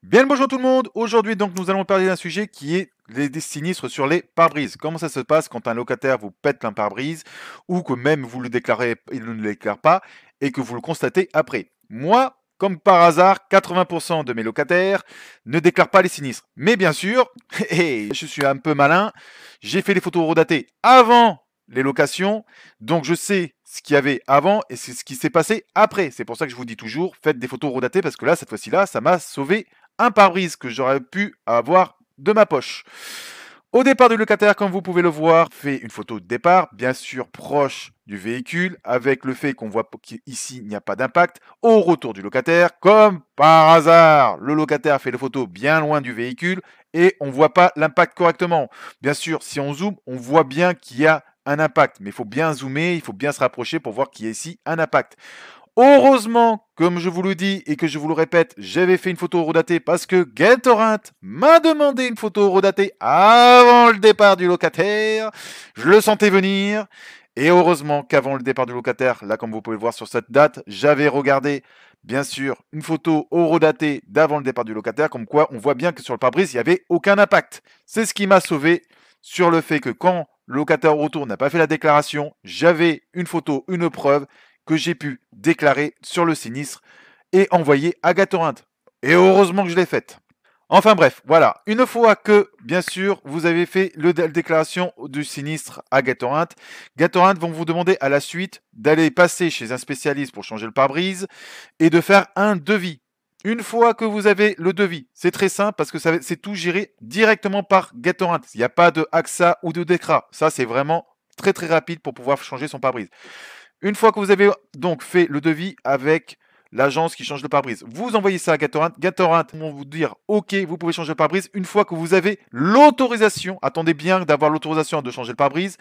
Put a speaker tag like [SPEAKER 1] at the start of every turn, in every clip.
[SPEAKER 1] Bien le bonjour tout le monde. Aujourd'hui donc nous allons parler d'un sujet qui est des sinistres sur les pare-brises. Comment ça se passe quand un locataire vous pète un pare-brise ou que même vous le déclarez, il ne le déclare pas et que vous le constatez après. Moi, comme par hasard, 80% de mes locataires ne déclarent pas les sinistres. Mais bien sûr, et je suis un peu malin, j'ai fait les photos horodatées avant les locations, donc je sais ce qu'il y avait avant et c'est ce qui s'est passé après. C'est pour ça que je vous dis toujours, faites des photos horodatées parce que là, cette fois-ci là, ça m'a sauvé un pare-brise que j'aurais pu avoir de ma poche. Au départ du locataire, comme vous pouvez le voir, fait une photo de départ, bien sûr proche du véhicule, avec le fait qu'on voit qu'ici il n'y a pas d'impact. Au retour du locataire, comme par hasard, le locataire fait la photo bien loin du véhicule et on ne voit pas l'impact correctement. Bien sûr, si on zoome, on voit bien qu'il y a un impact, mais il faut bien zoomer, il faut bien se rapprocher pour voir qu'il y a ici un impact. Heureusement, comme je vous le dis et que je vous le répète, j'avais fait une photo horodatée parce que Gatorant m'a demandé une photo horodatée avant le départ du locataire. Je le sentais venir. Et heureusement qu'avant le départ du locataire, là comme vous pouvez le voir sur cette date, j'avais regardé bien sûr une photo horodatée d'avant le départ du locataire, comme quoi on voit bien que sur le pare-brise, il n'y avait aucun impact. C'est ce qui m'a sauvé sur le fait que quand le locataire au retour n'a pas fait la déclaration, j'avais une photo, une preuve que j'ai pu déclarer sur le sinistre et envoyer à Gatorint. Et heureusement que je l'ai faite. Enfin bref, voilà. Une fois que, bien sûr, vous avez fait la déclaration du sinistre à Gatorint, Gatorint vont vous demander à la suite d'aller passer chez un spécialiste pour changer le pare-brise et de faire un devis. Une fois que vous avez le devis, c'est très simple parce que c'est tout géré directement par Gatorint. Il n'y a pas de AXA ou de DECRA. Ça, c'est vraiment très très rapide pour pouvoir changer son pare-brise. Une fois que vous avez donc fait le devis avec l'agence qui change le pare-brise, vous envoyez ça à Gatorant. Gatorant vont vous dire OK, vous pouvez changer le pare-brise. Une fois que vous avez l'autorisation, attendez bien d'avoir l'autorisation de changer le pare-brise,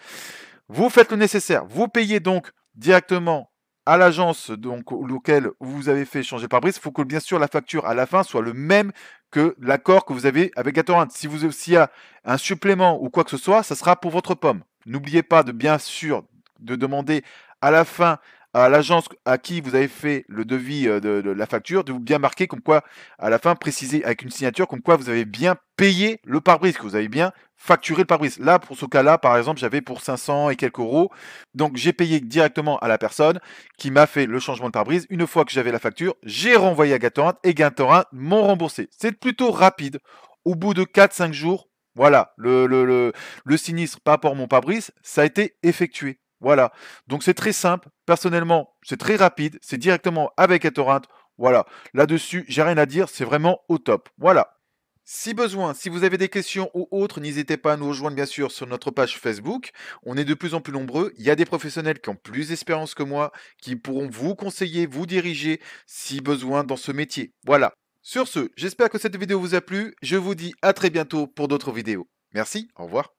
[SPEAKER 1] vous faites le nécessaire. Vous payez donc directement à l'agence donc auquel vous avez fait changer le pare-brise. Il faut que bien sûr la facture à la fin soit le même que l'accord que vous avez avec Gatorant. S'il y a un supplément ou quoi que ce soit, ça sera pour votre pomme. N'oubliez pas de bien sûr de demander à la fin à l'agence à qui vous avez fait le devis de la facture, de vous bien marquer comme quoi, à la fin, préciser avec une signature comme quoi vous avez bien payé le pare-brise, que vous avez bien facturé le pare-brise. Là, pour ce cas-là, par exemple, j'avais pour 500 et quelques euros. Donc, j'ai payé directement à la personne qui m'a fait le changement de pare-brise. Une fois que j'avais la facture, j'ai renvoyé à Gatorant et Gatorant m'ont remboursé. C'est plutôt rapide. Au bout de 4-5 jours, voilà, le sinistre par rapport à mon pare-brise, ça a été effectué. Voilà. Donc c'est très simple. Personnellement, c'est très rapide. C'est directement avec Gatorant. Voilà. Là-dessus, j'ai rien à dire. C'est vraiment au top. Voilà. Si besoin, si vous avez des questions ou autres, n'hésitez pas à nous rejoindre bien sûr sur notre page Facebook. On est de plus en plus nombreux. Il y a des professionnels qui ont plus d'expérience que moi, qui pourront vous conseiller, vous diriger si besoin dans ce métier. Voilà. Sur ce, j'espère que cette vidéo vous a plu. Je vous dis à très bientôt pour d'autres vidéos. Merci, au revoir.